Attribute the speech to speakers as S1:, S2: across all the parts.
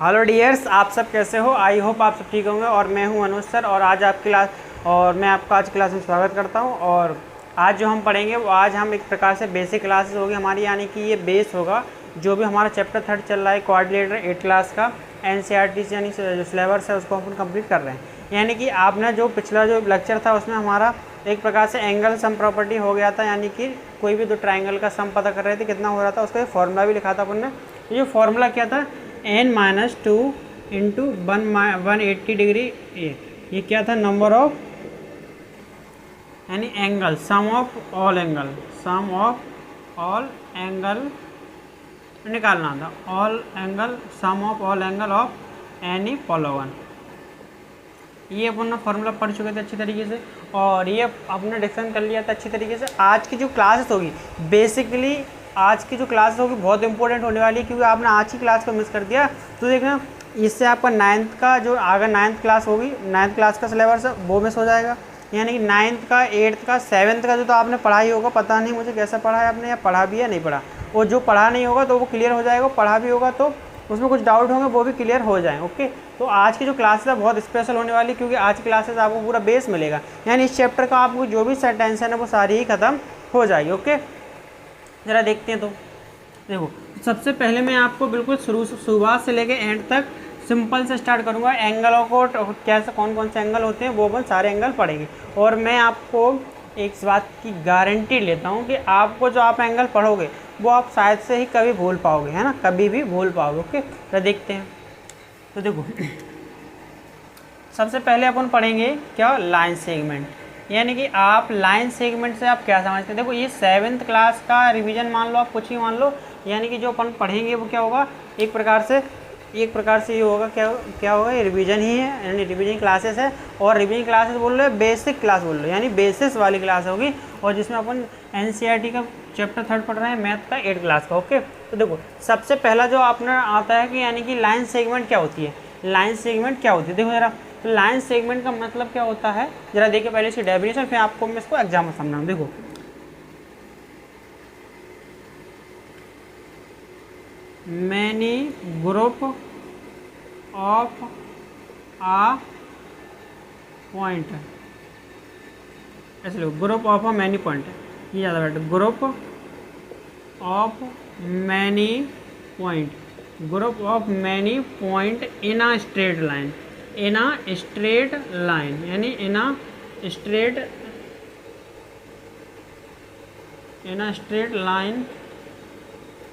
S1: Hello dears, आप सब कैसे हो? आई होप आप सब ठीक होंगे। और मैं हूं अनुज सर और आज आपकी क्लास और मैं आपका आज क्लास में स्वागत करता हूं। और आज जो हम पढ़ेंगे वो आज हम एक प्रकार से बेसिक क्लासेस होगी हमारी, यानी कि ये बेस होगा जो भी हमारा चैप्टर 3 चल रहा है कोऑर्डिनेटर 8 क्लास का NCERT से, यानी जो सिलेबस है उसको अपन कंप्लीट कर रहे हैं। यानी कि आपने जो पिछला जो लेक्चर था उसमें हमारा एक प्रकार से एंगल सम प्रॉपर्टी हो गया था, यानी कि कोई भी दो ट्राइंगल का सम पता कर रहे थे कितना हो रहा था, उसका एक फॉर्मूला भी लिखा था अपन ने। ये फॉर्मूला क्या था? n-2 इंटू 180 डिग्री ये क्या था? नंबर ऑफ यानी angle, sum of all angle निकालना था। All angle, sum of all angle of any polygon. ये अपन ने फॉर्मूला पढ़ चुके थे अच्छी तरीके से और ये आपने डिस्कशन कर लिया था अच्छी तरीके से। आज की जो क्लासेस होगी बेसिकली आज की जो क्लास होगी बहुत इंपॉर्टेंट होने वाली है, क्योंकि आपने आज की क्लास को मिस कर दिया तो देखना इससे आपका 9th का जो अगर 9th क्लास होगी, 9th क्लास का सिलेबस है वो मिस हो जाएगा। यानी कि 9th का, 8th का, 7th का जो तो आपने पढ़ा ही होगा, पता नहीं मुझे कैसा पढ़ा है आपने, या पढ़ा भी है नहीं पढ़ा। और जो पढ़ा नहीं होगा तो वो क्लियर हो जाएगा, पढ़ा भी होगा तो उसमें कुछ डाउट होंगे वो भी क्लियर हो जाएँ। ओके, तो आज की जो क्लासेस है बहुत स्पेशल होने वाली, क्योंकि आज की क्लासेस आपको पूरा बेस मिलेगा, यानी इस चैप्टर का आपको जो भी टेंशन है वो सारी ही खत्म हो जाएगी। ओके, ज़रा देखते हैं। तो देखो, सबसे पहले मैं आपको बिल्कुल शुरुआत से लेके एंड तक सिंपल से स्टार्ट करूंगा। एंगलों को कैसे, कौन कौन से एंगल होते हैं वो अपन सारे एंगल पढ़ेंगे। और मैं आपको एक बात की गारंटी लेता हूं कि आपको जो आप एंगल पढ़ोगे वो आप शायद से ही कभी भूल पाओगे, है ना, कभी भी भूल पाओगे। ओके, तो देखते हैं। तो देखो, सबसे पहले अपन पढ़ेंगे क्या? Line segment. यानी कि आप लाइन सेगमेंट से आप क्या समझते हैं? देखो, ये 7th क्लास का रिवीजन मान लो, आप कुछ ही मान लो। यानी कि जो अपन पढ़ेंगे वो क्या होगा? एक प्रकार से ये होगा, क्या होगा? ये रिवीजन ही है, यानी रिवीजन क्लासेस है। और रिवीजन क्लासेस बोल रहे हो, बेसिक क्लास बोल रहे हो, यानी बेसिस वाली क्लास होगी। और जिसमें अपन NCERT का चैप्टर 3 पढ़ रहे हैं, मैथ का 8 क्लास का। ओके, तो देखो सबसे पहला जो अपना आता है कि यानी कि लाइन सेगमेंट क्या होती है। लाइन सेगमेंट क्या होती है? देखो जरा, तो लाइन सेगमेंट का मतलब क्या होता है जरा देखिए पहले इसकी डेफिनेशन, फिर आपको मैं इसको एग्जाम में समझाऊँ। देखो, many group of a point, ऐसे लो, group of a many point, ये ज़्यादा better. Group of many point, group of many point in a straight line, in a straight line, यानी in a straight line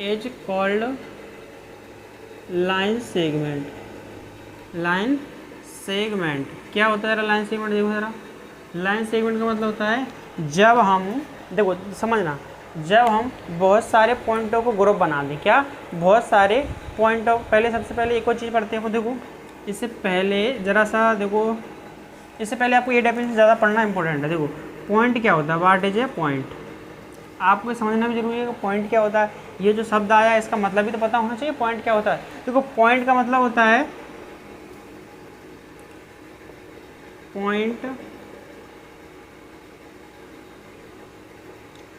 S1: is called line segment. Line segment क्या होता है? Line segment देखो जरा, line segment का मतलब होता है जब हम, देखो समझना, जब हम बहुत सारे पॉइंटों को ग्रुप बना दें। क्या? बहुत सारे पॉइंटों, पहले सबसे पहले एक और चीज़ पढ़ते हैं। देखो, इससे पहले ज़रा सा देखो, इससे पहले आपको ये डेफिनेशन ज़्यादा पढ़ना इंपॉर्टेंट है। देखो, पॉइंट क्या होता है? What is a point? आपको समझना भी जरूरी है कि पॉइंट क्या होता है। ये जो शब्द आया इसका मतलब भी तो पता होना चाहिए पॉइंट क्या होता है। देखो, पॉइंट का मतलब होता है, point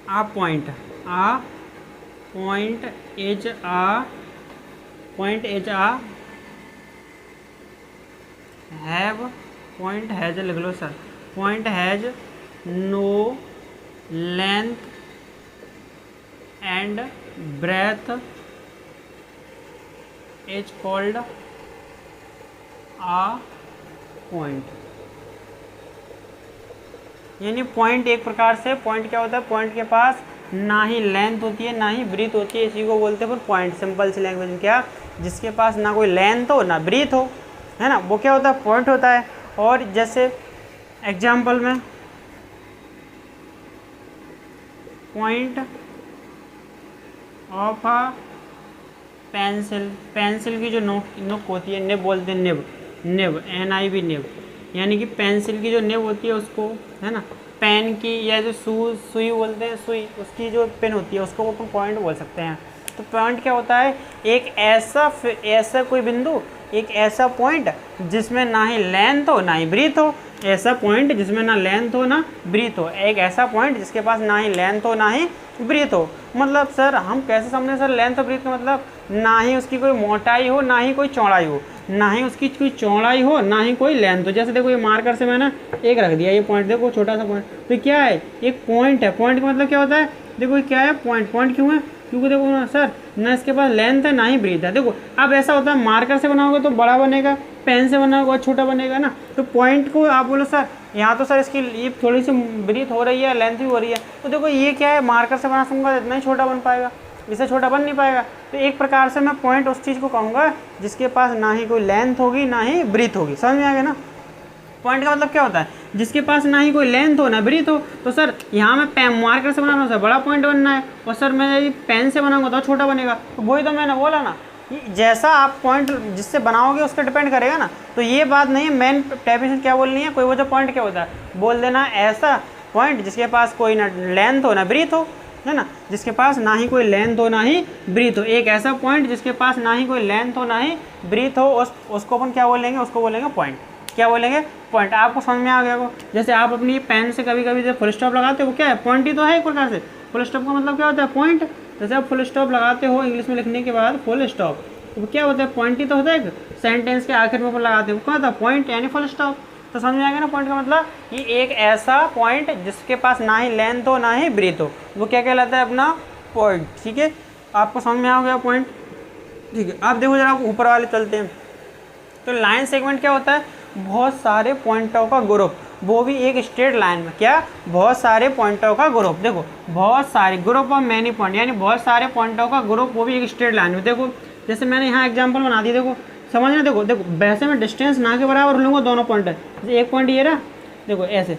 S1: a point is a लिख लो sir, point has no length and breadth is called a point। यानी पॉइंट एक प्रकार से, पॉइंट क्या होता है? पॉइंट के पास ना ही लेंथ होती है ना ही ब्रीथ होती है, इसी को बोलते हैं फिर पॉइंट। सिंपल सी लैंग्वेज में क्या? जिसके पास ना कोई लेंथ हो ना ब्रीथ हो, है ना, वो क्या होता है? पॉइंट होता है। और जैसे एग्जाम्पल में point of a pencil, pencil की जो नोक होती है, निब बोलते हैं, निब NIB निब, यानी कि पेंसिल की जो निब होती है उसको, है ना, पेन की या जो सुई बोलते हैं, सुई, उसकी जो पेन होती है उसको अपन पॉइंट बोल सकते हैं। तो पॉइंट क्या होता है? एक ऐसा कोई बिंदु, एक ऐसा पॉइंट जिसमें ना ही लेंथ हो ना ही ब्रीथ हो, ऐसा पॉइंट जिसमें ना लेंथ हो ना ब्रीथ हो, एक ऐसा पॉइंट जिसके पास ना ही लेंथ हो ना ही ब्रीथ हो। मतलब सर हम कैसे समझे सर लेंथ और ब्रीथ का मतलब, ना ही उसकी कोई मोटाई हो ना ही कोई चौड़ाई हो, ना ही उसकी कोई चौड़ाई हो ना ही कोई लेंथ हो। जैसे देखो ये मार्कर से मैंने एक रख दिया, ये पॉइंट देखो छोटा सा पॉइंट, तो क्या है एक पॉइंट है। पॉइंट का मतलब क्या होता है, देखो ये क्या है पॉइंट। पॉइंट क्यों है, क्योंकि देखो ना सर ना इसके पास लेंथ है ना ही ब्रीथ है। देखो अब ऐसा होता है मार्कर से बनाओगे तो बड़ा बनेगा, पेन से बनाओगे छोटा बनेगा ना। तो पॉइंट को आप बोलो सर यहाँ तो सर इसकी ये थोड़ी सी ब्रीथ हो रही है, लेंथ भी हो रही है, तो देखो ये क्या है मार्कर से बना सकूँगा इतना ही छोटा बन पाएगा, इससे छोटा बन नहीं पाएगा। तो एक प्रकार से मैं पॉइंट उस चीज़ को कहूँगा जिसके पास ना ही कोई लेंथ होगी ना ही ब्रीथ होगी। समझ में आ गया ना। पॉइंट का मतलब क्या होता है, जिसके पास ना ही कोई लेंथ हो ना ब्रीथ हो। तो सर यहाँ मैं पेन मार्कर से बना रहा हूँ सर बड़ा पॉइंट बनना है, और सर मैं यदि पेन से बनाऊंगा तो छोटा बनेगा। तो वही तो मैंने बोला ना, जैसा आप पॉइंट जिससे बनाओगे उस पर डिपेंड करेगा ना। तो ये बात नहीं है, मेन डेफिनेशन क्या बोलनी है, कोई वजह पॉइंट क्या होता है बोल देना, ऐसा पॉइंट जिसके पास कोई ना लेंथ हो ना ब्रीथ हो, है ना, जिसके पास ना ही कोई लेंथ हो ना ही ब्रीथ हो। एक ऐसा पॉइंट जिसके पास ना ही कोई लेंथ हो ना ही ब्रीथ हो, उसको अपन क्या बोलेंगे, उसको बोलेंगे पॉइंट। क्या बोलेंगे, पॉइंट। आपको समझ में आ गया को, जैसे आप अपनी पेन से कभी कभी फुल स्टॉप लगाते हो, वो क्या है पॉइंट ही तो है एक प्रकार से। फुल स्टॉप का मतलब क्या होता है पॉइंट। जैसे आप फुल स्टॉप लगाते हो इंग्लिश में लिखने के बाद फुल स्टॉप, तो क्या होता है पॉइंट ही तो होता है। एक सेंटेंस के आखिर में लगाते हो वो क्या होता है पॉइंट, यानी फुल स्टॉप। तो समझ में आ गया ना पॉइंट का मतलब, कि एक ऐसा पॉइंट जिसके पास ना ही लेंथ हो ना ही ब्रीथ हो, वो क्या कहलाता है अपना पॉइंट। ठीक है, आपको समझ में आ गया पॉइंट। ठीक है, आप देखो जरा ऊपर वाले चलते हैं। तो लाइन सेगमेंट क्या होता है, बहुत सारे पॉइंटों का ग्रुप, वो भी एक स्ट्रेट लाइन में। क्या, बहुत सारे पॉइंटों का ग्रुप। देखो बहुत सारे ग्रुप ऑफ मैनी पॉइंट, यानी बहुत सारे पॉइंटों का ग्रुप, वो भी एक स्ट्रेट लाइन में। देखो जैसे मैंने यहाँ एग्जांपल बना दी, देखो समझना। देखो देखो वैसे में डिस्टेंस ना के बराबर लूँगा दोनों पॉइंट है। जैसे एक पॉइंट ये रहा, देखो ऐसे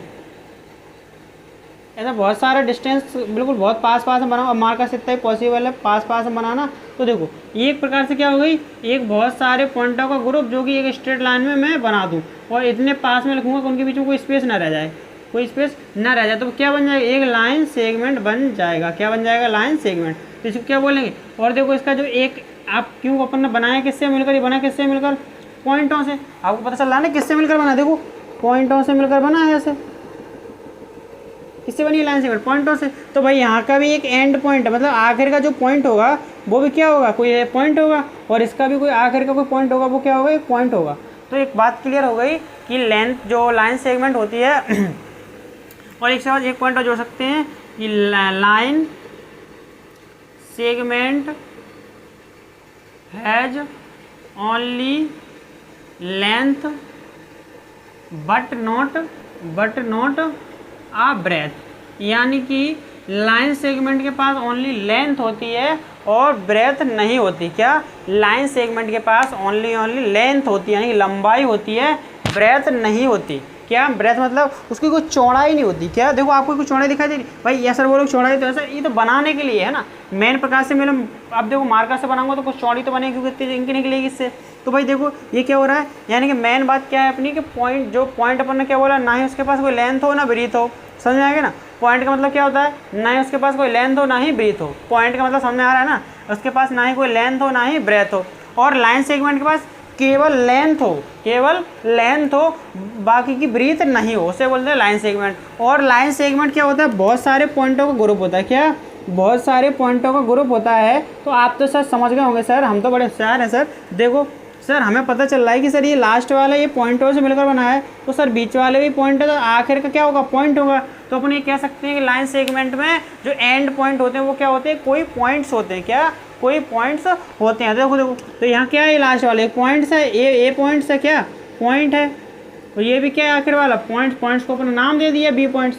S1: ऐसा बहुत सारा डिस्टेंस बिल्कुल बहुत पास पास में बनाओ, और मार्कर से इतना ही पॉसिबल है पास पास में बनाना। तो देखो ये एक प्रकार से क्या हो गई, एक बहुत सारे पॉइंटों का ग्रुप जो कि एक स्ट्रेट लाइन में मैं बना दूँ, और इतने पास में लिखूँगा कि उनके बीच में कोई स्पेस ना रह जाए, कोई स्पेस ना रह जाए। तो क्या बन जाएगा, एक लाइन सेगमेंट बन जाएगा। क्या बन जाएगा, लाइन सेगमेंट। तो इसको क्या बोलेंगे। और देखो इसका जो एक आप क्यों अपन ने बनाया किससे मिलकर, ये बना किससे मिलकर, पॉइंटों से। आपको पता चल रहा है ना किससे मिलकर बना, देखो पॉइंटों से मिलकर बना है। ऐसे किससे बनी लाइन सेगमेंट, पॉइंटों से। तो भाई यहाँ का भी एक एंड पॉइंट है, मतलब आखिर का जो पॉइंट होगा वो भी क्या होगा, कोई पॉइंट होगा, और इसका भी कोई आखिर का कोई पॉइंट होगा, वो क्या होगा, एक पॉइंट होगा। तो एक बात क्लियर हो गई कि लेंथ जो लाइन सेगमेंट होती है और एक से बाद एक पॉइंट और जोड़ सकते हैं कि line segment has only length but not a breadth, यानी कि लाइन सेगमेंट के पास ओनली लेंथ होती है और ब्रेथ नहीं होती। क्या, लाइन सेगमेंट के पास ओनली लेंथ होती है, यानी लंबाई होती है, ब्रेथ नहीं होती। क्या, ब्रेथ मतलब उसकी कोई चौड़ाई नहीं होती। क्या, देखो आपको कोई चौड़ाई दिखाई दे रही भाई, ये सर वो लोग चौड़ाई तो ऐसा, ये तो बनाने के लिए है ना, मेन प्रकार से मेरे। अब देखो मार्कर से बनाऊंगा तो कुछ चौड़ी तो बनेगी, क्योंकि इतनी इनकी निकलेगी इससे। तो भाई देखो ये क्या हो रहा है, यानी कि मेन बात क्या है अपनी, कि पॉइंट जो पॉइंट अपन ने क्या बोला, ना ही उसके पास कोई लेंथ हो ना ब्रीथ हो। समझ में आ गया ना। पॉइंट का मतलब क्या होता है, ना ही उसके पास कोई लेंथ हो ना ही ब्रीथ हो। पॉइंट का मतलब समझ में आ रहा है ना, उसके पास ना ही कोई लेंथ हो ना ही ब्रेथ हो। और लाइन सेगमेंट के पास केवल लेंथ हो, बाकी की ब्रीथ नहीं हो, उसे बोलते हैं लाइन सेगमेंट। और लाइन सेगमेंट क्या होता है, बहुत सारे पॉइंटों का ग्रुप होता है। क्या, बहुत सारे पॉइंटों का ग्रुप होता है। तो आप तो सर समझ गए होंगे, सर हम तो बड़े होशियार हैं सर। देखो सर हमें पता चल रहा है कि सर ये लास्ट वाला ये पॉइंटों से मिलकर बना है, तो सर बीच वाले भी पॉइंट है, तो आखिर का क्या होगा, पॉइंट होगा। तो अपन ये कह सकते हैं कि लाइन सेगमेंट में जो एंड पॉइंट होते हैं वो क्या होते हैं, कोई पॉइंट्स होते हैं। क्या, कोई पॉइंट्स होते हैं। देखो देखो तो यहाँ क्या है, लास्ट वाले पॉइंट्स है, ए पॉइंट्स है, क्या पॉइंट है। तो ये भी क्या है, आखिर वाला पॉइंट्स को अपना नाम दे दिया बी पॉइंट्स।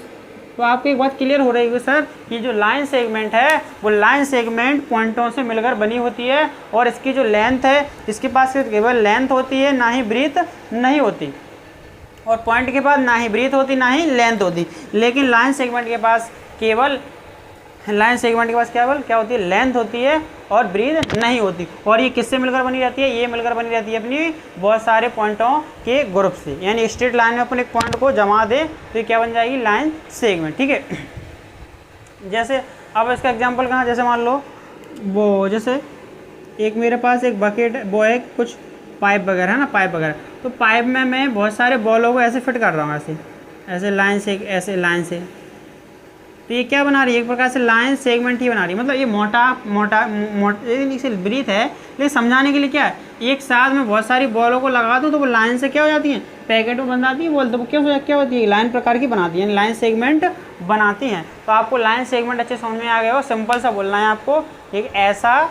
S1: तो आपको एक बात क्लियर हो रही है सर, कि जो लाइन सेगमेंट है वो लाइन सेगमेंट पॉइंटों से मिलकर बनी होती है, और इसकी जो लेंथ है, इसके पास केवल लेंथ होती है, ना ही ब्रीथ नहीं होती। और पॉइंट के पास ना ही ब्रीथ होती ना ही लेंथ होती। लेकिन लाइन सेगमेंट के पास केवल क्या होती है, लेंथ होती है और ब्रीथ नहीं होती। और ये किससे मिलकर बनी रहती है, ये मिलकर बनी रहती है अपनी बहुत सारे पॉइंटों के ग्रुप से। यानी स्ट्रेट लाइन में अपन एक पॉइंट को जमा दे तो ये क्या बन जाएगी, लाइन सेगमेंट। ठीक है, जैसे अब इसका एग्जांपल कहाँ, जैसे मान लो वो जैसे एक मेरे पास एक बकेट वो है कुछ पाइप वगैरह है ना, पाइप वगैरह। तो पाइप में मैं बहुत सारे बॉलों को ऐसे फिट कर रहा हूँ, ऐसे ऐसे लाइन से, ऐसे लाइन से। तो ये क्या बना रही है, एक प्रकार से लाइन सेगमेंट ही बना रही है। मतलब ये मोटा ब्रीथ है, लेकिन समझाने के लिए क्या है, एक साथ में बहुत सारी बॉलों को लगा दूँ तो वो लाइन से क्या हो जाती हैं, पैकेट में बन जाती है बॉल। तो वो क्या होती है, लाइन प्रकार की बनाती है, लाइन सेगमेंट बनाती हैं। तो आपको लाइन सेगमेंट अच्छे समझ में आ गया हो। सिंपल सा बोलना है आपको, एक ऐसा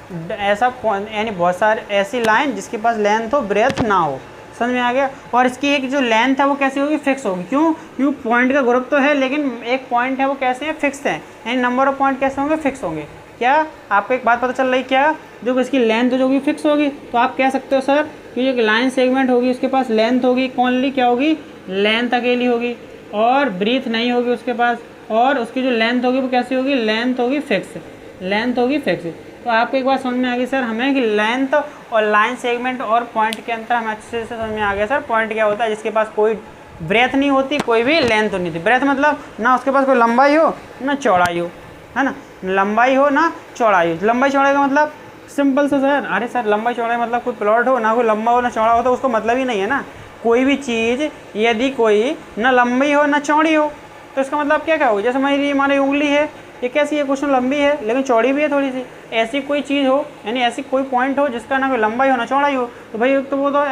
S1: यानी बहुत सारे ऐसी लाइन जिसके पास लेंथ हो ब्रेथ ना हो, समझ में आ गया। और इसकी एक जो लेंथ है वो कैसी होगी, फिक्स होगी। क्यों पॉइंट का ग्रुप तो है, लेकिन एक पॉइंट है वो कैसे हैं, फिक्स है, यानी नंबर ऑफ पॉइंट कैसे होंगे, फिक्स होंगे। क्या आपको एक बात पता चल रही, क्या जो इसकी लेंथ जो होगी फिक्स होगी। तो आप कह सकते हो सर कि जो लाइन सेगमेंट होगी उसके पास लेंथ होगी, ओनली क्या होगी, लेंथ अकेली होगी, और ब्रीथ नहीं होगी उसके पास, और उसकी जो लेंथ होगी वो कैसी होगी, लेंथ होगी फिक्स, लेंथ होगी फिक्स। तो आपको एक बात समझ में आ गई सर हमें कि लेंथ और लाइन सेगमेंट और पॉइंट के अंतर हमें अच्छे से समझ में आ गया सर। पॉइंट क्या होता है, जिसके पास कोई ब्रेथ नहीं होती, कोई भी लेंथ नहीं थी। ब्रेथ मतलब ना उसके पास कोई लंबाई हो ना चौड़ाई हो, है ना, लंबाई हो ना चौड़ाई हो। लंबाई चौड़ाई का मतलब सिंपल सा सर, अरे सर लंबाई चौड़ाई मतलब कोई प्लॉट हो ना, कोई लंबा हो ना चौड़ा हो, तो उसको मतलब ही नहीं है ना। कोई भी चीज़ यदि कोई ना लंबी हो ना चौड़ी हो तो इसका मतलब क्या होगा, जैसे हमारी उंगली है, ये कैसी है, कुछ लंबी है लेकिन चौड़ी भी है थोड़ी सी। ऐसी कोई चीज़ हो, यानी ऐसी कोई पॉइंट हो जिसका ना कोई लंबाई हो ना चौड़ाई हो, तो भाई तो वो तो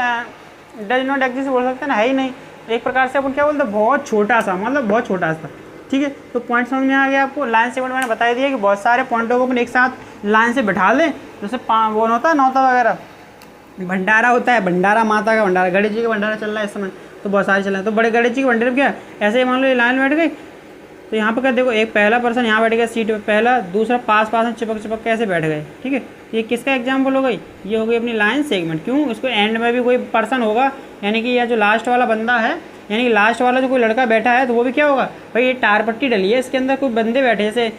S1: डज नॉट एग्जिस्ट बोल सकते हैं ना, है ही नहीं। एक प्रकार से अपन क्या बोलते हैं, बहुत छोटा सा, मतलब बहुत छोटा सा, ठीक है। तो पॉइंट समझ में आ गया आपको। लाइन सेगमेंट मैंने बता दिया कि बहुत सारे पॉइंटों को अपन एक साथ लाइन से बैठा लें, जैसे वो होता है नौता वगैरह, भंडारा होता है, भंडारा माता का भंडारा, गणेश जी का भंडारा चल रहा है इस समय, तो बहुत सारे चल रहे हैं। तो बड़े गणेश जी के भंडारे में क्या ऐसे ही मान लो ये लाइन बैठ गई, तो यहाँ पर क्या देखो, एक पहला पर्सन यहाँ बैठ गया सीट पे पहला, दूसरा पास में चिपक के ऐसे बैठ गए, ठीक है। ये किसका एग्जाम्पल हो गई, ये हो गई अपनी लाइन सेगमेंट। क्यों, उसको एंड में भी कोई पर्सन होगा, यानी कि यह जो लास्ट वाला बंदा है, यानी कि लास्ट वाला जो कोई लड़का बैठा है, तो वो भी क्या होगा भाई, ये टार पट्टी डली है, इसके अंदर कोई बंदे बैठे, जैसे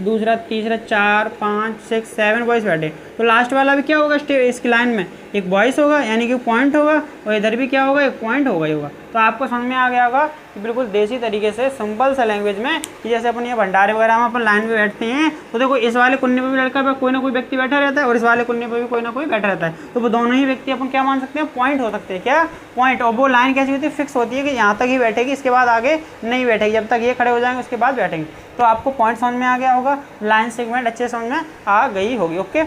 S1: दूसरा तीसरा 4 5 6 7 बॉयज़ बैठे, तो लास्ट वाला भी क्या होगा इसकी लाइन में, एक बॉयज़ होगा, यानी कि पॉइंट होगा, और इधर भी क्या होगा, एक पॉइंट होगा ही होगा। तो आपको समझ में आ गया होगा कि बिल्कुल देसी तरीके से सिंपल सा लैंग्वेज में, कि जैसे अपन ये भंडारे वगैरह में अपन लाइन में बैठते हैं, तो देखो इस वाले कुन्ने पर भी लड़का पे कोई ना कोई व्यक्ति बैठा रहता है, और इस वाले कुन्ने पर भी कोई ना कोई बैठा रहता है, तो वो दोनों ही व्यक्ति अपन क्या मान सकते हैं, पॉइंट हो सकते हैं। क्या पॉइंट, और वो लाइन कैसी होती है, फिक्स होती है कि यहाँ तक ही बैठेगी, इसके बाद आगे नहीं बैठेगी, जब तक ये खड़े हो जाएंगे उसके बाद बैठेंगे। तो आपको पॉइंट समझ में आ गया होगा, लाइन सेगमेंट अच्छे समझ में आ गई होगी। ओके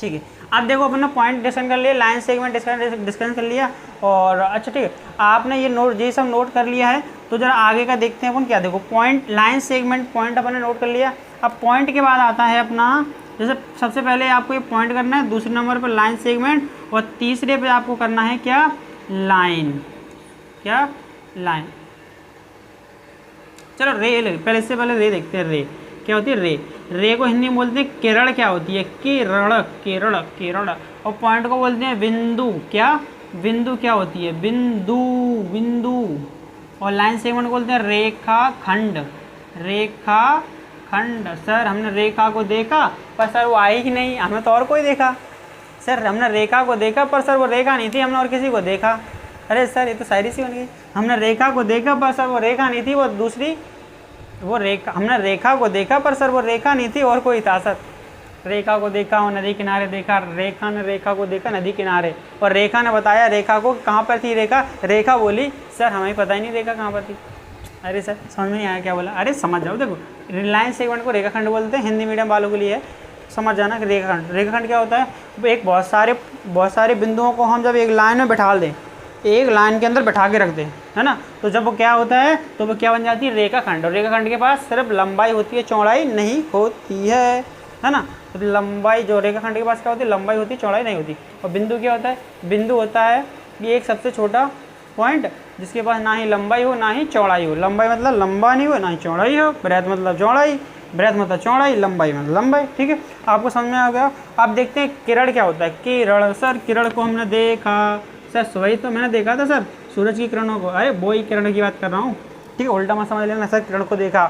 S1: ठीक है। अब देखो अपन ने पॉइंट डिस्कशन कर लिया, लाइन सेगमेंट डिस्कशन कर लिया, और अच्छा ठीक है, आपने ये सब नोट कर लिया है। तो जरा आगे का देखते हैं अपन क्या, देखो पॉइंट, लाइन सेगमेंट पॉइंट अपन ने नोट कर लिया। अब पॉइंट के बाद आता है अपना, जैसे सबसे पहले आपको ये पॉइंट करना है, दूसरे नंबर पर लाइन सेगमेंट, और तीसरे पे आपको करना है क्या, लाइन, क्या लाइन। चलो रे, पहले इससे पहले रे देखते हैं। रे क्या होती है, रे को हिंदी में बोलते हैं किरण, क्या होती है, किरण। और पॉइंट को बोलते हैं बिंदु, क्या बिंदु, क्या होती है, बिंदु। और लाइन सेगमेंट को बोलते हैं रेखाखंड। सर हमने रेखा को देखा पर सर वो आई ही नहीं, हमें तो और कोई देखा। सर हमने रेखा को देखा पर सर वो रेखा नहीं थी, हमने और किसी को देखा। अरे सर ये तो शायरी सी बन गई, हमने रेखा को देखा पर सर वो रेखा नहीं थी, वो दूसरी, वो रेखा, हमने रेखा को देखा पर सर वो रेखा नहीं थी और कोई था। सर रेखा को देखा और नदी किनारे देखा, रेखा ने रेखा को देखा नदी किनारे, और रेखा ने बताया रेखा को कहाँ पर थी रेखा बोली सर हमें पता ही नहीं रेखा कहाँ पर थी। अरे सर समझ में नहीं आया क्या बोला, अरे समझ जाओ। देखो लाइन सेगमेंट को रेखाखंड बोलते हैं, हिंदी मीडियम वालों के लिए समझ जाना कि रेखाखंड क्या होता है, एक बहुत सारे बिंदुओं को हम जब एक लाइन में बैठा दें, एक लाइन के अंदर बैठा के रख दें, है ना, तो जब वो क्या होता है, तो वो क्या बन जाती है, रेखाखंड। और रेखाखंड के पास सिर्फ लंबाई होती है, चौड़ाई नहीं होती है ना। तो लंबाई, जो रेखाखंड के पास क्या होती है, लंबाई होती है, चौड़ाई नहीं होती। और बिंदु क्या होता है, बिंदु होता है ये एक सबसे छोटा पॉइंट जिसके पास ना ही लंबाई हो ना ही चौड़ाई हो। लंबाई मतलब लंबा नहीं हो, ना ही चौड़ाई हो। ब्रेथ मतलब चौड़ाई, ब्रेथ मतलब चौड़ाई, लंबाई मतलब लंबाई। ठीक है, आपको समझ में आ गया। अब देखते हैं किरण क्या होता है। किरण, सर किरण को हमने देखा, सर वही तो मैंने देखा था सर, सूरज की किरणों को। अरे वो ही किरण की बात कर रहा हूँ, ठीक है, उल्टा मत समझ लेना। सर किरण को देखा,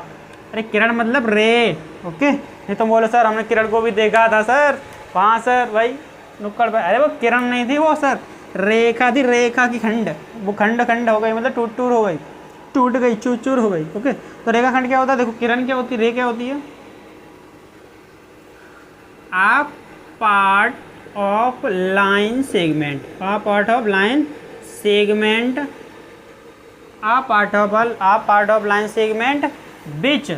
S1: अरे किरण मतलब रे, ओके। नहीं तो बोलो सर हमने किरण को भी देखा था सर वहाँ, सर भाई नुक्कड़ पर। अरे वो किरण नहीं थी, वो सर रेखा थी, रेखा की खंड। वो खंड हो गई, मतलब टूट हो गई, टूट गई, चूर हो गई। ओके, तो रेखा खंड क्या होता है, देखो किरण क्या होती है, रे क्या होती है, आप part of line segment, a part of line segment, a part of line segment which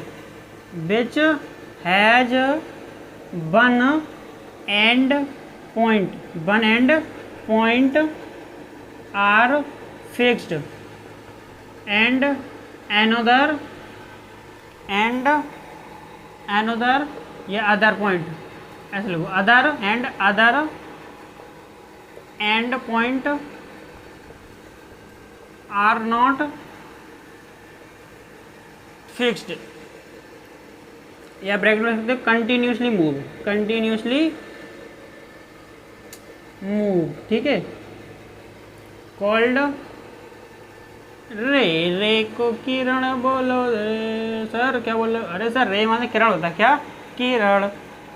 S1: has one end point are fixed and another या अदर पॉइंट ऐसे लिखो, other end point are not fixed, या bracket में लिख सकते हो continuously move, ठीक है। कॉल्ड रे को किरण बोलो रे, सर क्या बोल रहे हो? अरे सर रे माने किरण होता है, क्या किरण,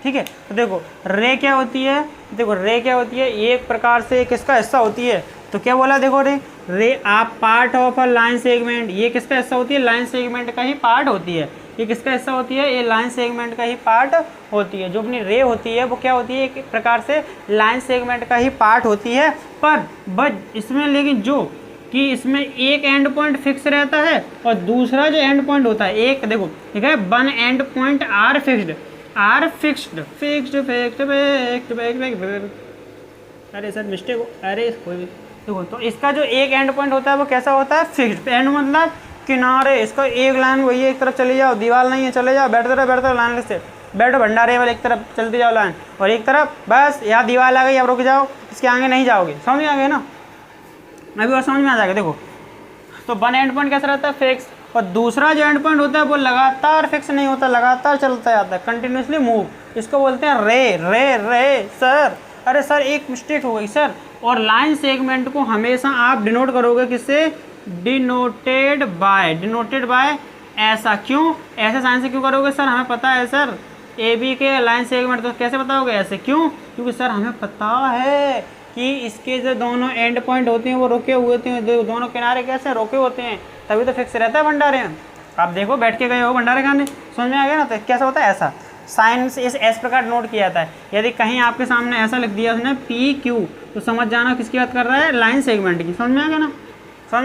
S1: ठीक है। तो देखो रे क्या होती है, एक प्रकार से किसका हिस्सा होती है, तो क्या बोला, देखो रे आप part of a line segment, ये किसका हिस्सा होती है, लाइन सेगमेंट का ही पार्ट होती है। ये किसका हिस्सा होती है, ये लाइन सेगमेंट का ही पार्ट होती है। जो अपनी रे होती है वो क्या होती है, एक प्रकार से लाइन सेगमेंट का ही पार्ट होती है। पर बट इसमें लेकिन जो कि इसमें एक एंड पॉइंट फिक्स रहता है और दूसरा जो एंड पॉइंट होता है, एक देखो ठीक है, one end point are fixed. अरे सर मिस्टेक हो, अरे कोई देखो, तो इसका जो एक एंड पॉइंट होता है वो कैसा होता है, फिक्स्ड। एंड मतलब किनारे, इसका एक लाइन वही एक तरफ चली जाओ, दीवार नहीं है, चले जाओ, बैठते रहो लाइन से बैठो, भंडारे वाले एक तरफ चलती जाओ लाइन, और एक तरफ बस यहाँ दीवार आ गई, अब रुक जाओ, इसके आगे नहीं जाओगे। समझ में आ गया ना, अभी और समझ में आ जाएगा। देखो तो वन एंड पॉइंट कैसा रहता है, फिक्स, और दूसरा जो एंड पॉइंट होता है वो लगातार फिक्स नहीं होता, लगातार चलता जाता है, कंटिन्यूसली मूव। इसको बोलते हैं रे सर। अरे सर एक मिस्टेक हो गई सर। और लाइन सेगमेंट को हमेशा आप डिनोट करोगे किससे, डिनोटेड बाय ऐसा। क्यों ऐसे साइन से क्यों करोगे सर, हमें पता है सर ए बी के लाइन सेगमेंट, तो कैसे बताओगे ऐसे, क्यों, क्योंकि सर हमें पता है कि इसके जो दोनों एंड पॉइंट होते हैं वो रुके हुए होते हैं, दोनों किनारे कैसे रुके होते हैं, तभी तो फिक्स रहता है भंडारे में। आप देखो बैठ के गए हो भंडारे खाने, समझ में आ गया ना, तो कैसा होता है ऐसा। साइन से इस प्रकार नोट किया जाता है। यदि कहीं आपके सामने ऐसा लिख दिया उसने PQ, तो समझ जाना किसकी बात कर रहा है, लाइन सेगमेंट की। समझ में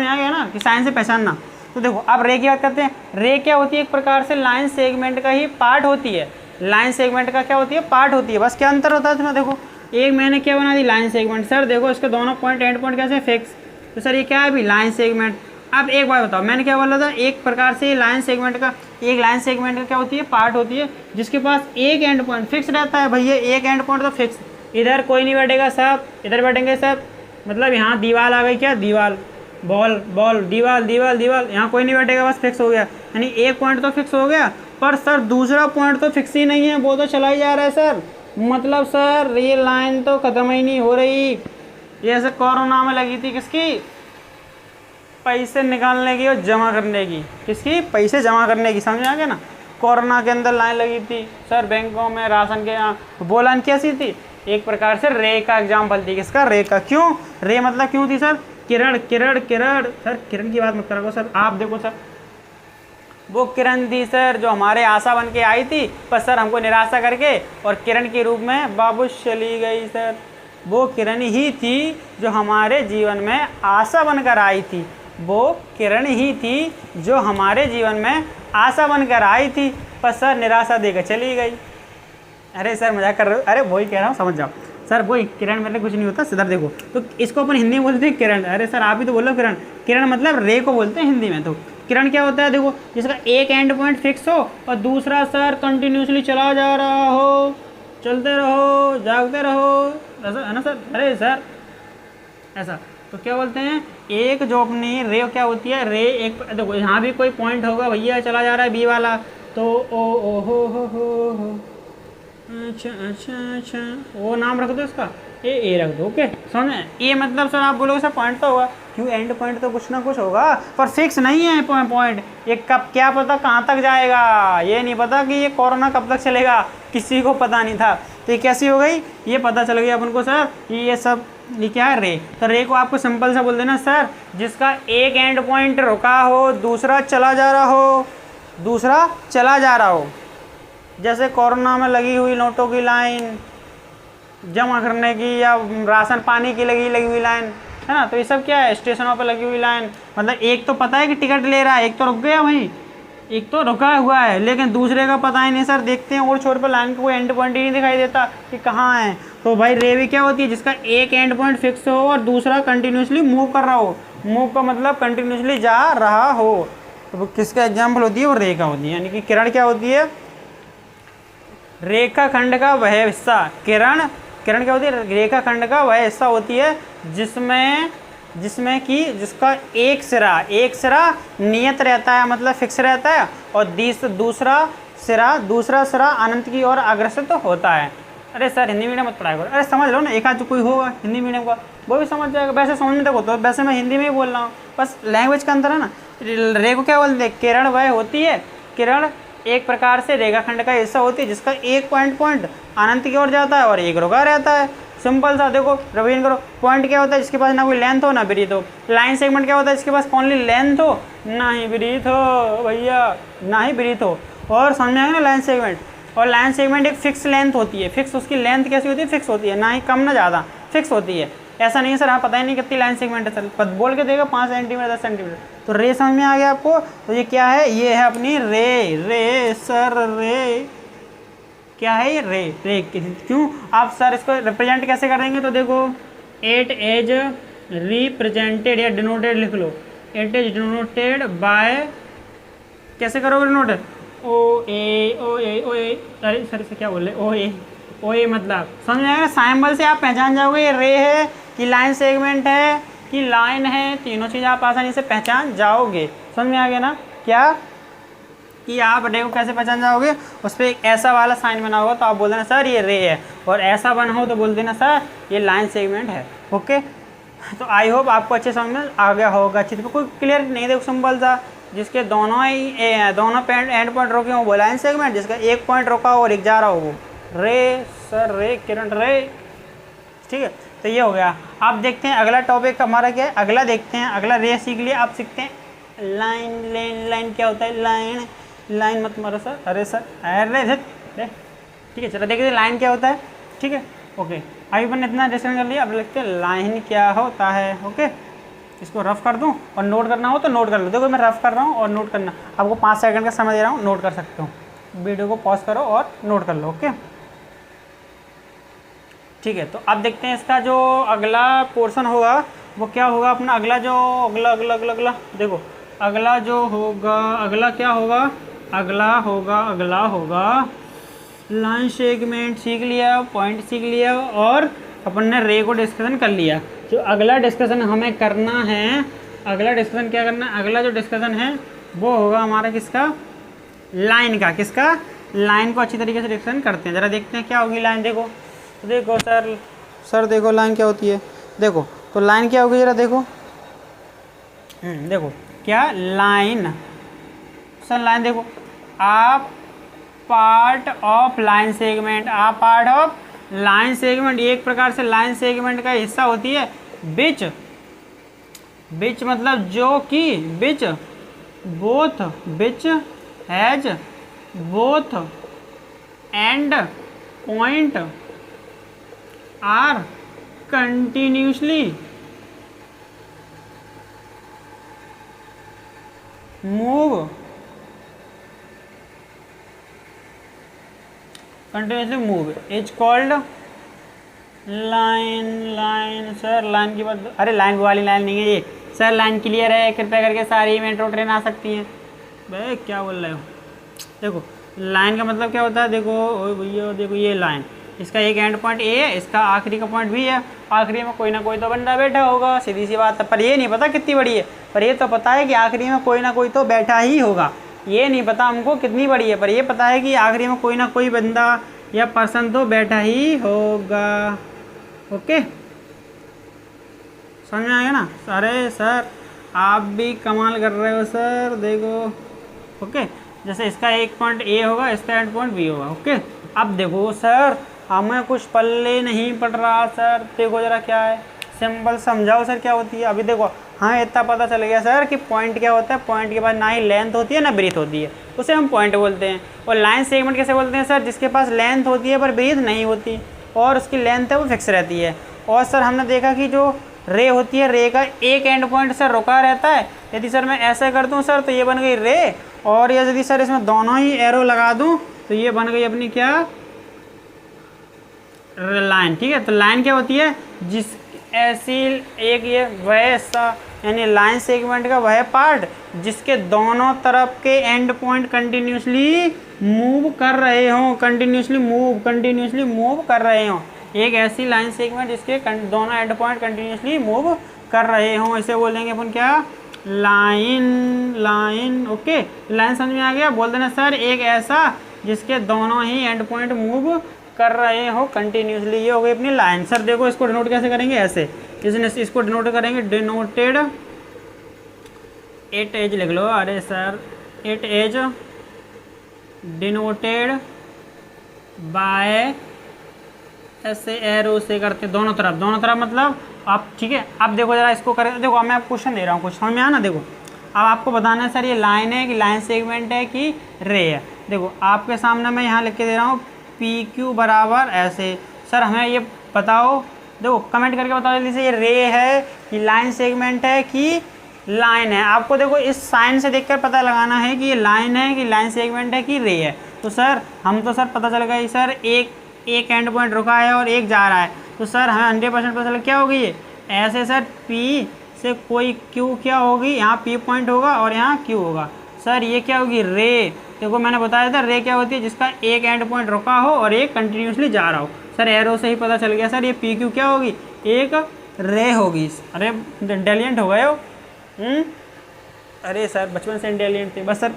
S1: आ गया ना, कि साइन से पहचानना। तो देखो अब रे की बात करते हैं। रे क्या होती है, एक प्रकार से लाइन सेगमेंट का ही पार्ट होती है, लाइन सेगमेंट का क्या होती है, पार्ट होती है। बस क्या अंतर होता है इसमें, देखो एक मैंने क्या बना दी, लाइन सेगमेंट। सर देखो इसके दोनों पॉइंट एंड पॉइंट कैसे फिक्स, तो सर ये क्या है अभी, लाइन सेगमेंट। अब एक बात बताओ, मैंने क्या बोला था, एक प्रकार से लाइन सेगमेंट का क्या होती है, पार्ट होती है, जिसके पास एक एंड पॉइंट फिक्स रहता है। भैया एक एंड पॉइंट तो फिक्स, इधर कोई नहीं बैठेगा सब, इधर बैठेंगे सब, मतलब यहाँ दीवार आ गई, क्या दीवार, बॉल दीवार, यहाँ कोई नहीं बैठेगा, बस फिक्स हो गया। यानी एक पॉइंट तो फिक्स हो गया, पर सर दूसरा पॉइंट तो फिक्स ही नहीं है, वो तो चला ही जा रहा है सर। मतलब सर ये लाइन तो ख़त्म ही नहीं हो रही। ये ऐसे कोरोना में लगी थी किसकी, पैसे निकालने की और जमा करने की, किसकी, पैसे जमा करने की। समझ आ गया ना, कोरोना के अंदर लाइन लगी थी सर बैंकों में, राशन के यहाँ। वो लाइन कैसी थी, एक प्रकार से रे का एग्जाम्पल थी। किसका, रे का। क्यों रे मतलब क्यों थी सर, किरण। सर किरण की बात मत करो सर, आप देखो सर वो किरण थी सर जो हमारे आशा बन के आई थी, पर सर हमको निराशा करके और किरण के रूप में वापस चली गई सर। वो किरण ही थी जो हमारे जीवन में आशा बनकर आई थी, वो किरण ही थी जो हमारे जीवन में आशा बनकर आई थी, पर सर निराशा देकर चली गई। अरे सर मजाक कर रहे हो, अरे वही कह रहा हूँ, समझ जाओ सर, वही किरण मतलब कुछ नहीं होता सिद्धार्थ। देखो तो इसको अपन हिंदी में बोलते हैं किरण। अरे सर आप ही तो बोलो किरण मतलब रे को बोलते हैं हिंदी में। तो किरण क्या होता है, देखो जिसका एक एंड पॉइंट फिक्स हो और दूसरा सर कंटिन्यूसली चला जा रहा हो, चलते रहो, जागते रहो, ऐसा है ना सर। अरे सर ऐसा, तो क्या बोलते हैं, एक जो अपनी रे क्या होती है, रे एक, देखो यहाँ भी कोई पॉइंट होगा भैया, चला जा रहा है बी वाला, तो ओ हो, अच्छा, वो नाम रख दो इसका, ए रख दो, ओके समझ में। ए मतलब सर आप बोलोगे सर पॉइंट तो होगा, क्यों एंड पॉइंट तो कुछ ना कुछ होगा, पर फिक्स नहीं है पॉइंट। ये कब, क्या पता कहाँ तक जाएगा, ये नहीं पता कि ये कोरोना कब तक चलेगा, किसी को पता नहीं था। तो ये कैसी हो गई, ये पता चल गया अपन को सर ये सब, ये क्या है, रे। तो रे को आपको सिंपल सा बोल देना सर, जिसका एक एंड पॉइंट रुका हो, दूसरा चला जा रहा हो, जैसे कोरोना में लगी हुई नोटों की लाइन, जमा करने की या राशन पानी की लगी हुई लाइन है ना। तो ये सब क्या है, स्टेशनों पे लगी हुई लाइन। मतलब एक तो पता है कि टिकट ले रहा है, एक तो रुक गया वहीं, एक तो रुका हुआ है, लेकिन दूसरे का पता ही नहीं सर। देखते हैं और छोर पर लाइन का कोई एंड पॉइंट ही नहीं दिखाई देता कि कहाँ है। तो भाई रे भी क्या होती है, जिसका एक एंड पॉइंट फिक्स हो और दूसरा कंटिन्यूसली मूव कर रहा हो। मूव का मतलब कंटिन्यूसली जा रहा हो। तो किसका एग्जाम्पल होती है, वो रे का होती है। यानी कि किरण क्या होती है, रेखाखंड का वह हिस्सा। किरण क्या होती है, रेखाखंड का वह हिस्सा होती है जिसमें कि जिसका एक सिरा नियत रहता है, मतलब फिक्स रहता है, और दूसरा सिरा अनंत की ओर अग्रसर होता है। अरे सर हिंदी मीडियम मत पढ़ाया करो, अरे समझ लो ना, एक आध कोई होगा हिंदी मीडियम का वो भी समझ जाएगा। वैसे समझ में देखो तो वैसे मैं हिंदी में ही बोल रहा हूँ, बस लैंग्वेज का अंतर है ना। रे को क्या बोलते हैं, किरण वह होती है, किरण एक प्रकार से रेखाखंड का हिस्सा होती है जिसका एक पॉइंट अनंत की ओर जाता है और एक रुका रहता है। सिंपल सा देखो, रिवीजन करो। पॉइंट क्या होता है, जिसके पास ना कोई लेंथ हो ना ब्रीथ हो। लाइन सेगमेंट क्या होता है, जिसके पास ओनली लेंथ हो ना ही ब्रीथ हो भैया, ना ही ब्रीथ हो। और समझ में आएगा ना लाइन सेगमेंट। और लाइन सेगमेंट एक फिक्स लेंथ होती है, फिक्स उसकी लेंथ कैसी होती है, फिक्स होती है, ना ही कम ना ज़्यादा, फिक्स होती है। ऐसा नहीं है सर हाँ पता ही नहीं कितनी लाइन सेगमेंट है सर, पद बोल के देगा 5 सेंटीमीटर 10 सेंटीमीटर। तो रे समझ में आ गया आपको। तो ये क्या है, ये है अपनी रे सर रे क्या है ये रे क्यों आप सर इसको रिप्रेजेंट कैसे कर देंगे। तो देखो इट इज रिप्रेजेंटेड या डिनोटेड लिख लो, इट इज डिनोटेड बाय, कैसे करोगे डिनोटेड, ओ ए अरे सर इसे क्या बोल रहे, ओ ए मतलब समझ में आएगा। साइंबल से आप पहचान जाओगे ये रे है कि लाइन सेगमेंट है कि लाइन है, तीनों चीज़ आप आसानी से पहचान जाओगे। समझ में आ गया ना क्या, कि आप रे को कैसे पहचान जाओगे। उस पर एक ऐसा वाला साइन बना होगा तो आप बोल देना सर ये रे है, और ऐसा बना हो तो बोल देना सर ये लाइन सेगमेंट है। ओके, तो आई होप आपको अच्छे समझ में आ गया होगा। अच्छी तरह कोई क्लियर नहीं, देखो सिंपल सा, जिसके दोनों एंड पॉइंट रोके हो वो लाइन सेगमेंट, जिसका एक पॉइंट रोका हो और एक जा रहा हो वो रे सर रे किरण रे। ठीक है, तो ये हो गया। आप देखते हैं अगला टॉपिक हमारा क्या है, अगला देखते हैं। अगला रे सीख लिया, आप सीखते हैं लाइन क्या होता है, लाइन मत मारो सर, अरे सर अरे ठीक है चलो देखिए लाइन क्या होता है। ठीक है ओके, अभी मैंने इतना डिस्कशन कर लिया, अब लिखते हैं लाइन क्या होता है। ओके, इसको रफ कर दूं और नोट करना हो तो नोट कर लो। देखो मैं रफ कर रहा हूँ और नोट करना, आपको 5 सेकंड का समय दे रहा हूँ, नोट कर सकते हो। वीडियो को पॉज करो और नोट कर लो। ओके ठीक है, तो अब देखते हैं इसका जो अगला पोर्शन होगा वो क्या होगा अपना। अगला देखो अगला जो होगा, अगला क्या होगा, अगला होगा लाइन सेगमेंट सीख लिया, पॉइंट सीख लिया, और अपन ने रे को डिस्कशन कर लिया। जो अगला डिस्कशन हमें करना है, अगला डिस्कशन क्या करना है, अगला जो डिस्कशन है वो होगा हमारा किसका, लाइन का। किसका, लाइन को अच्छी तरीके से डिस्कशन करते हैं। ज़रा देखते हैं क्या होगी लाइन। देखो सर देखो लाइन क्या होती है। देखो तो लाइन क्या होगी, ज़रा देखो देखो क्या लाइन, सर लाइन देखो आप पार्ट ऑफ लाइन सेगमेंट, आप पार्ट ऑफ लाइन सेगमेंट, एक प्रकार से लाइन सेगमेंट का हिस्सा होती है। बिच मतलब जो कि which has both end point are continuously move is called line. Sir line की बात, अरे लाइन वाली लाइन नहीं है ये सर, लाइन क्लियर है, कृपया करके सारी मेट्रो ट्रेन आ सकती हैं। भाई क्या बोल रहे हो, देखो लाइन का मतलब क्या होता है। देखो भैया देखो ये लाइन, इसका एक एंड पॉइंट ए है, इसका आखिरी का पॉइंट भी है, आखिरी में कोई ना कोई तो बंदा बैठा होगा, सीधी सी बात है। पर ये नहीं पता कितनी बड़ी है, पर ये तो पता है कि आखिरी में कोई ना कोई तो बैठा ही होगा। ये नहीं पता हमको कितनी बड़ी है, पर ये पता है कि आखिरी में कोई ना कोई बंदा या पर्सन तो बैठा ही होगा। ओके समझ में आएगा ना। अरे सर आप भी कमाल कर रहे हो सर, देखो ओके, जैसे इसका एक पॉइंट ए होगा, इसका एंड पॉइंट बी होगा। ओके अब देखो सर हमें कुछ पल्ले नहीं पड़ रहा सर, देखो ज़रा क्या है, सिंपल समझाओ सर क्या होती है। अभी देखो हाँ इतना पता चल गया सर कि पॉइंट क्या होता है। पॉइंट के बाद ना ही लेंथ होती है ना ब्रीथ होती है, उसे हम पॉइंट बोलते हैं। और लाइन सेगमेंट कैसे बोलते हैं सर, जिसके पास लेंथ होती है पर ब्रीथ नहीं होती। और उसकी लेंथ है वो फिक्स रहती है। और सर हमने देखा कि जो रे होती है, रे का एक एंड पॉइंट सर रुका रहता है। यदि सर मैं ऐसे कर दूं सर तो ये बन गई रे, और यदि सर इसमें दोनों ही एरो लगा दूं तो ये बन गई अपनी क्या, लाइन। ठीक है, तो लाइन क्या होती है, जिस ऐसी एक ये वह ऐसा यानी लाइन सेगमेंट का वह पार्ट जिसके दोनों तरफ के एंड पॉइंट कंटिन्यूसली मूव कर रहे हों, कंटिन्यूसली मूव कर रहे हों। एक ऐसी लाइन सेगमेंट जिसके दोनों एंड पॉइंट कंटिन्यूसली मूव कर रहे हों, इसे बोलेंगे अपन क्या, लाइन। ओके, लाइन समझ में आ गया? बोल देना सर एक ऐसा जिसके दोनों ही एंड पॉइंट मूव कर रहे हो कंटिन्यूसली, ये हो गई अपनी लाइन। सर देखो इसको डिनोट कैसे करेंगे, ऐसे इसको डिनोट करेंगे, डिनोटेड इट एज लिख लो। अरे sir it as denoted by ऐसे एरो से करते दोनों तरफ मतलब आप। ठीक है, अब देखो जरा इसको करें, देखो मैं आपको क्वेश्चन दे रहा हूँ, कुछ समझ में आया ना। देखो अब आपको बताना है सर ये लाइन है कि लाइन सेगमेंट है कि रे है। देखो आपके सामने मैं यहाँ लिख के दे रहा हूँ पी क्यू बराबर ऐसे। सर हमें ये बताओ, देखो कमेंट करके बताओ जल्दी से, ये रे है कि लाइन सेगमेंट है कि लाइन है। आपको देखो इस साइन से देखकर पता लगाना है कि ये लाइन है कि लाइन सेगमेंट है कि रे है। तो सर हम तो सर पता चल गया सर एक एंड पॉइंट रुका है और एक जा रहा है, तो सर हमें 100% पता चला क्या होगी ये, ऐसे सर P से कोई Q क्या होगी, यहाँ P पॉइंट होगा और यहाँ Q होगा। सर ये क्या होगी, रे। देखो मैंने बताया था रे क्या होती है, जिसका एक एंड पॉइंट रुका हो और एक कंटिन्यूसली जा रहा हो। सर एरो से ही पता चल गया सर ये PQ क्या होगी, एक रे होगी। अरे इंटेलिजेंट हो गए हो। अरे सर बचपन से इंटेलिजेंट थे, बस सर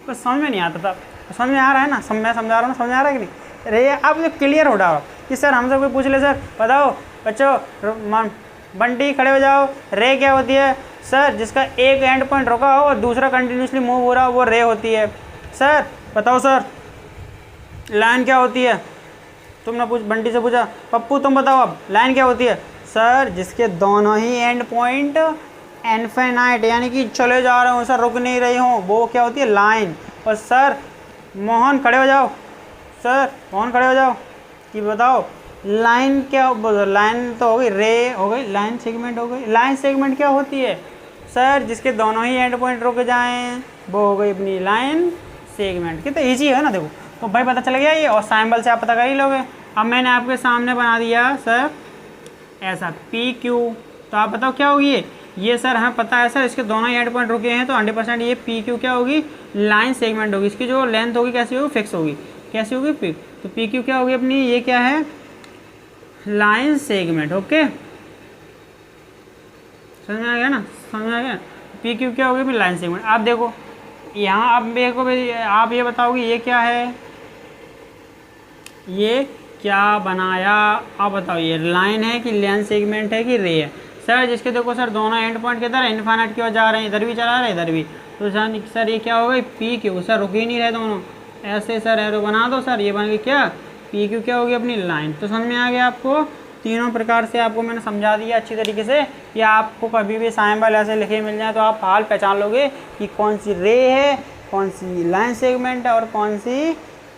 S1: बस समझ में नहीं आता था, समझ में आ रहा है ना, मैं समझा रहा हूँ, समझ में आ रहा है कि नहीं। रे आप जो क्लियर हो रहा कि सर हमसे कोई पूछ ले सर बताओ बच्चों, बंटी खड़े हो जाओ, रे क्या होती है। सर जिसका एक एंड पॉइंट रुका हो और दूसरा कंटिन्यूसली मूव हो रहा हो वो रे होती है। सर बताओ सर लाइन क्या होती है, तुमने बंटी से पूछा, पप्पू तुम बताओ अब लाइन क्या होती है। सर जिसके दोनों ही एंड पॉइंट इनफिनाइट यानी कि चले जा रहे हो सर, रुक नहीं रही हो, वो क्या होती है, लाइन। और सर मोहन खड़े हो जाओ, सर मोहन खड़े हो जाओ कि बताओ लाइन क्या, लाइन तो हो गई, रे हो गई, लाइन सेगमेंट हो गई। लाइन सेगमेंट क्या होती है, सर जिसके दोनों ही एंड पॉइंट रुक जाएं वो हो गई अपनी लाइन सेगमेंट। कितना ईजी है ना। देखो तो भाई पता चल गया ये, और साइंबल से आप पता कर ही लोगे। अब मैंने आपके सामने बना दिया सर ऐसा पी क्यू, तो आप बताओ क्या होगी ये सर हमें पता है सर इसके दोनों ही एंड पॉइंट रुके हैं, तो 100% ये पी क्यू क्या होगी, लाइन सेगमेंट होगी। इसकी जो लेंथ होगी कैसी होगी, फिक्स होगी। कैसी होगी, पी। तो पी क्यू क्या होगी अपनी, ये क्या है, लाइन सेगमेंट। ओके समझ में आ गया ना, समझ में आ गया। पी क्यू क्या होगी अपनी लाइन सेगमेंट। आप देखो यहाँ, अब मेरे को आप ये बताओगे ये क्या है, ये क्या बनाया, आप बताओ ये लाइन है कि लाइन सेगमेंट है कि रे है। सर जिसके देखो सर दोनों एंड पॉइंट किधर है, इनफाइनाइट की ओर जा रहे हैं, इधर भी चला रहे इधर भी, तो सर ये क्या होगा, पी क्यू। सर रुक ही नहीं रहे दोनों, ऐसे सर एरो बना दो सर, ये बन गई क्या, पी क्यू क्या होगी अपनी लाइन। तो समझ में आ गया आपको, तीनों प्रकार से आपको मैंने समझा दिया अच्छी तरीके से। या आपको कभी भी साइंबल ऐसे लिखे मिल जाए तो आप हाल पहचान लोगे कि कौन सी रे है, कौन सी लाइन सेगमेंट है और कौन सी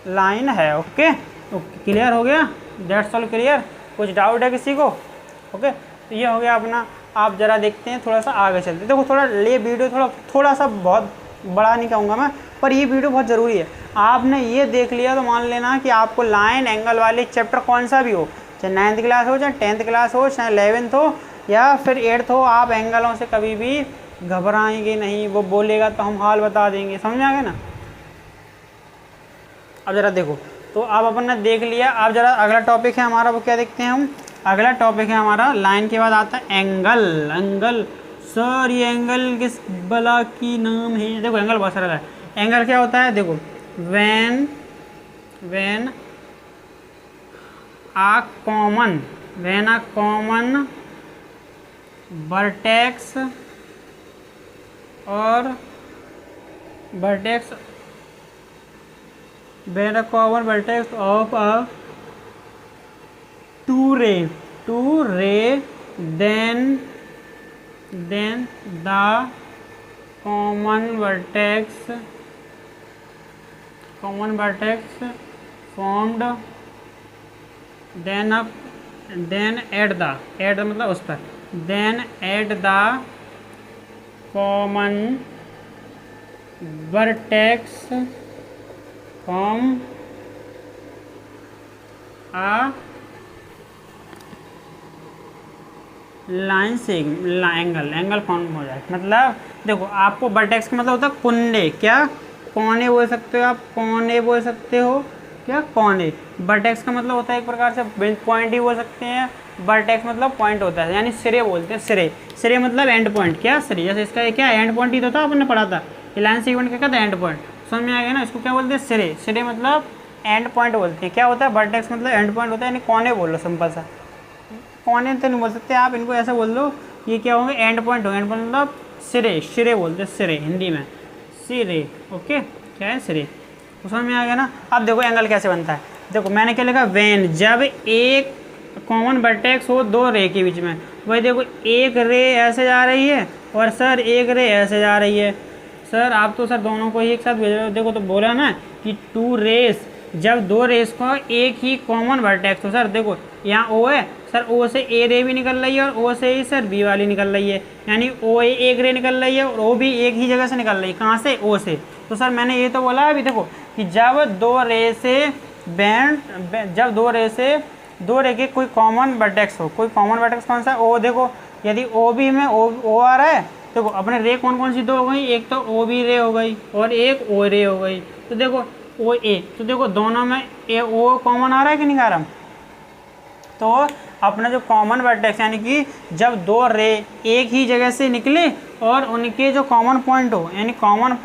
S1: लाइन है। ओके ओके, क्लियर हो गया, दैट्स ऑल क्लियर। कुछ डाउट है किसी को? ओके तो ये हो गया अपना। आप ज़रा देखते हैं, थोड़ा सा आगे चलते हैं। देखो थोड़ा ये वीडियो थोड़ा सा बहुत बड़ा नहीं कहूँगा मैं, पर ये वीडियो बहुत ज़रूरी है। आपने ये देख लिया तो मान लेना कि आपको लाइन एंगल वाले चैप्टर कौन सा भी हो, चाहे 9th क्लास हो, चाहे 10th क्लास हो, चाहे 11th हो या फिर 8th हो, आप एंगलों से कभी भी घबराएंगे नहीं। वो बोलेगा तो हम हाल बता देंगे, समझ में आ गया ना। अब ज़रा देखो, तो अब अपन ने देख लिया। अब ज़रा अगला टॉपिक है हमारा, वो क्या देखते हैं हम। अगला टॉपिक है हमारा, लाइन के बाद आता है एंगल। एंगल सर ये एंगल किस बला की नाम है। देखो एंगल बहुत सारा है। एंगल क्या होता है, देखो व्हेन a common vertex और vertex when a common vertex of a two ray then the common vertex formed then अब देन एट मतलब उस पर, then at the common vertex from a line से एंगल फॉर्म हो जाए। मतलब देखो आपको वर्टेक्स का मतलब होता है कुंडे, क्या कोने बोल सकते हो आप, कोने बोल सकते हो, क्या कोने। वर्टेक्स का मतलब होता है एक प्रकार से पॉइंट ही बोल सकते हैं। वर्टेक्स मतलब पॉइंट होता है, यानी सिरे बोलते हैं, सिरे मतलब एंड पॉइंट, क्या सिरे, जैसे इसका क्या एंड पॉइंट ही तो था, आपने पढ़ा था लाइन सेगमेंट क्या था, एंड पॉइंट, समझ में आ गया ना। इसको क्या बोलते हैं, सिरे मतलब एंड पॉइंट बोलते हैं। क्या होता है वर्टेक्स मतलब एंड पॉइंट होता है, यानी कोने बोल लो, सिंपल सा। कोने तो नहीं बोल सकते आप, इनको ऐसा बोल दो, ये क्या होंगे, एंड पॉइंट होंगे। एंड पॉइंट मतलब सिरे बोलते हैं, सिरे हिंदी में सिरे, ओके, क्या है सिरे, तो समझ में आ गया ना। अब देखो एंगल कैसे बनता है, देखो मैंने क्या लिखा, वेन, जब एक कॉमन वर्टेक्स हो दो रे के बीच में। वही देखो एक रे ऐसे जा रही है और सर एक रे ऐसे जा रही है। सर आप तो सर दोनों को ही एक साथ भेज रहे हो, देखो तो बोला ना कि टू रेस, जब दो रेस को एक ही कॉमन वर्टेक्स हो। सर देखो यहाँ ओ है, सर ओ से ए रे भी निकल रही है और ओ से ही सर बी वाली निकल रही है, यानी ओ एक रे निकल रही है और ओ भी एक ही जगह से निकल रही है, कहाँ से, ओ से। तो सर मैंने ये तो बोला अभी देखो कि जब दो रे से जब दो रे के कोई कॉमन वर्टेक्स हो, कोई कॉमन वर्टेक्स कौन सा, ओ। देखो यदि ओ बी में ओ आ रहा है, देखो अपने रे कौन कौन सी दो हो गई, एक तो ओ बी रे हो गई और एक ओ रे हो गई। तो देखो ओ ए, तो देखो दोनों में ए ओ कॉमन आ रहा है कि नहीं आ रहा। तो अपना जो कॉमन वर्टेक्स यानी कि जब दो रे एक ही जगह से निकले और उनके जो कॉमन पॉइंट हो, यानी कॉमन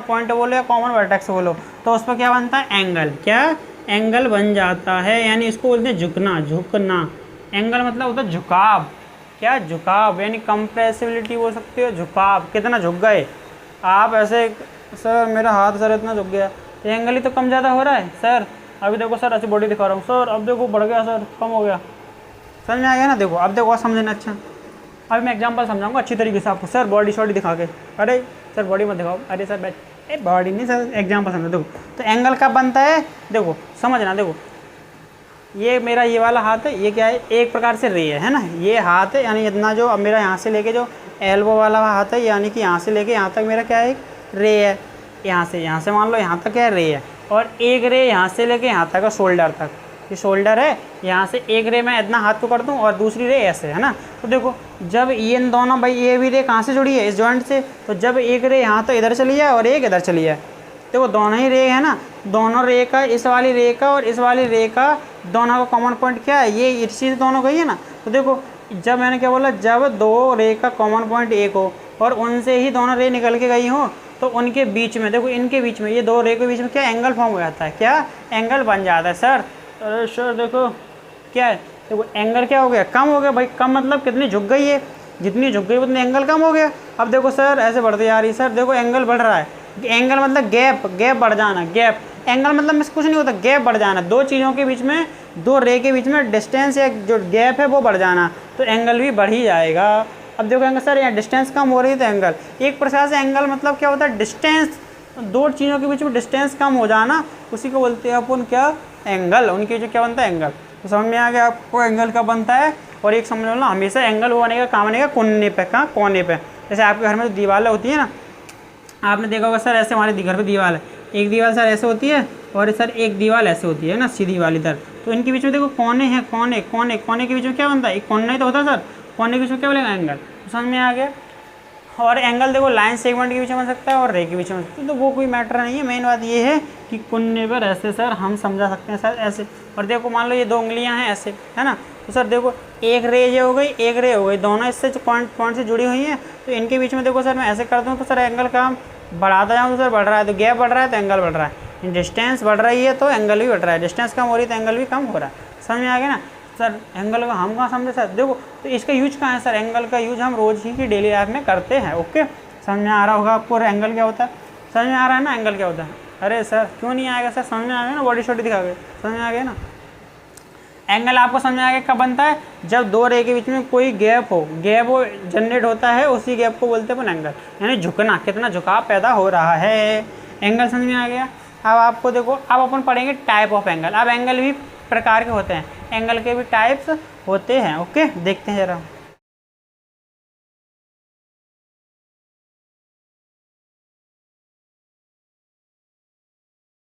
S1: पॉइंट बोलो या कॉमन वर्टेक्स बोलो, तो उस पर क्या बनता है, एंगल, क्या एंगल बन जाता है। यानी इसको बोलते हैं झुकना। एंगल मतलब होता है झुकाव, क्या झुकाव, यानी कंप्रेसिबिलिटी बोल सकते हो, झुकाव, कितना झुक गए आप ऐसे। सर मेरा हाथ सर इतना झुक गया, एंगल ही तो कम ज़्यादा हो रहा है सर। अभी देखो सर ऐसी बॉडी दिखा रहा हूँ सर, अब देखो बढ़ गया सर, कम हो गया, समझ में आ गया ना। देखो अब देखो समझना अच्छा, अभी मैं एग्जांपल समझाऊंगा अच्छी तरीके से आपको। सर बॉडी शॉडी दिखा के, अरे सर बॉडी मत दिखाओ, अरे सर बैठ, बॉडी नहीं सर, एग्जांपल समझो। देखो तो एंगल कब बनता है, देखो समझना, देखो ये मेरा ये वाला हाथ है, ये क्या है, एक प्रकार से रे है ना, ये हाथ है, यानी इतना जो अब मेरा यहाँ से लेके जो एल्बो वाला हाथ है, यानी कि यहाँ से लेके यहाँ तक मेरा क्या है, एक रे है। यहाँ से मान लो यहाँ तक क्या है, रे है, और एक रे यहाँ से लेके यहाँ तक शोल्डर तक, ये शोल्डर है, यहाँ से एक रे मैं इतना हाथ को कर दूँ और दूसरी रे ऐसे, है ना। तो देखो जब ये इन दोनों, भाई ये भी रे कहाँ से जुड़ी है, इस जॉइंट से, तो जब एक रे यहाँ तो इधर चली जाए और एक इधर चली जाए, देखो दोनों ही रे है ना, दोनों रे का, इस वाली रे का और इस वाली रे का, दोनों का कॉमन पॉइंट क्या है, ये इसी से दोनों गई है ना। तो देखो जब मैंने क्या बोला, जब दो रे का कॉमन पॉइंट एक हो और उनसे ही दोनों रे निकल के गई हो, तो उनके बीच में, देखो इनके बीच में, ये दो रे के बीच में क्या एंगल फॉर्म हो जाता है, क्या एंगल बन जाता है। सर अरे सर देखो क्या है, देखो एंगल क्या हो गया, कम हो गया। भाई कम मतलब कितनी झुक गई है, जितनी झुक गई उतनी एंगल कम हो गया। अब देखो सर ऐसे बढ़ती जा रही है, सर देखो एंगल बढ़ रहा है। एंगल मतलब गैप बढ़ जाना, गैप। एंगल मतलब में कुछ नहीं होता, गैप बढ़ जाना, दो चीज़ों के बीच में, दो रे के बीच में डिस्टेंस या जो गैप है वो बढ़ जाना, तो एंगल भी बढ़ ही जाएगा। अब देखो एंगल, सर यहाँ डिस्टेंस कम हो रही है तो एंगल, एक प्रकार से एंगल मतलब क्या होता है, डिस्टेंस, दो चीज़ों के बीच में डिस्टेंस कम हो जाना, उसी को बोलते हैं अपन क्या, एंगल। उनके जो क्या बनता है, एंगल। तो समझ में आ गया आपको एंगल का बनता है। और एक समझ लो ना, हमेशा एंगल वो बनेगा, कहाँ बनेगा, कोने पे, कहाँ, कोने पे। जैसे आपके घर में जो दीवारें होती है ना, आपने देखा होगा सर ऐसे हमारे घर पे दीवार है, एक दीवार सर ऐसे होती है और सर एक दीवार ऐसे होती है ना, सीधी वाली इधर। तो इनके बीच में देखो कोने हैं, कोने के बीच में क्या बनता है, एक कोना ही तो होता है सर, कोने के बीच में क्या बोलेगा, एंगल। तो समझ में आ गया। और एंगल देखो लाइन सेगमेंट के बीच में बन सकता है और रे के बीच में बन सकता है, तो वो कोई मैटर नहीं है। मेन बात ये है कि कोने पर ऐसे सर हम समझा सकते हैं सर ऐसे। और देखो मान लो ये दो उंगलियां हैं ऐसे, है ना, तो सर देखो एक रे ये हो गई, एक रे हो गई, दोनों इससे जो पॉइंट से जुड़ी हुई हैं, तो इनके बीच में देखो सर मैं ऐसे कर दूँ तो सर एंगल का बढ़ाता जाऊँ तो सर बढ़ रहा है, तो गैप बढ़ रहा है तो एंगल बढ़ रहा है, डिस्टेंस बढ़ रही है तो एंगल भी बढ़ रहा है, डिस्टेंस कम हो रही है तो एंगल भी कम हो रहा है। समझ में आ गया ना। सर एंगल का हम कहाँ समझे सर, देखो तो इसका यूज कहाँ है सर, एंगल का यूज हम रोज़ ही की डेली लाइफ में करते हैं। ओके, समझ में आ रहा होगा आपको एंगल क्या होता है, समझ में आ रहा है ना एंगल क्या होता है। अरे सर क्यों नहीं आएगा सर, समझ में आ गया ना, बॉडी शॉडी दिखा गए, समझ में आ गया ना। एंगल आपको समझ में आ गया कब बनता है, जब दो रे के बीच में कोई गैप हो जनरेट होता है, उसी गैप को बोलते हैं अपन एंगल, यानी झुकना, कितना झुकाव पैदा हो रहा है। एंगल समझ में आ गया। अब आपको देखो, अब अपन पढ़ेंगे टाइप ऑफ एंगल। अब एंगल भी प्रकार के होते हैं, एंगल के भी टाइप्स होते हैं। ओके, देखते हैं ज़रा।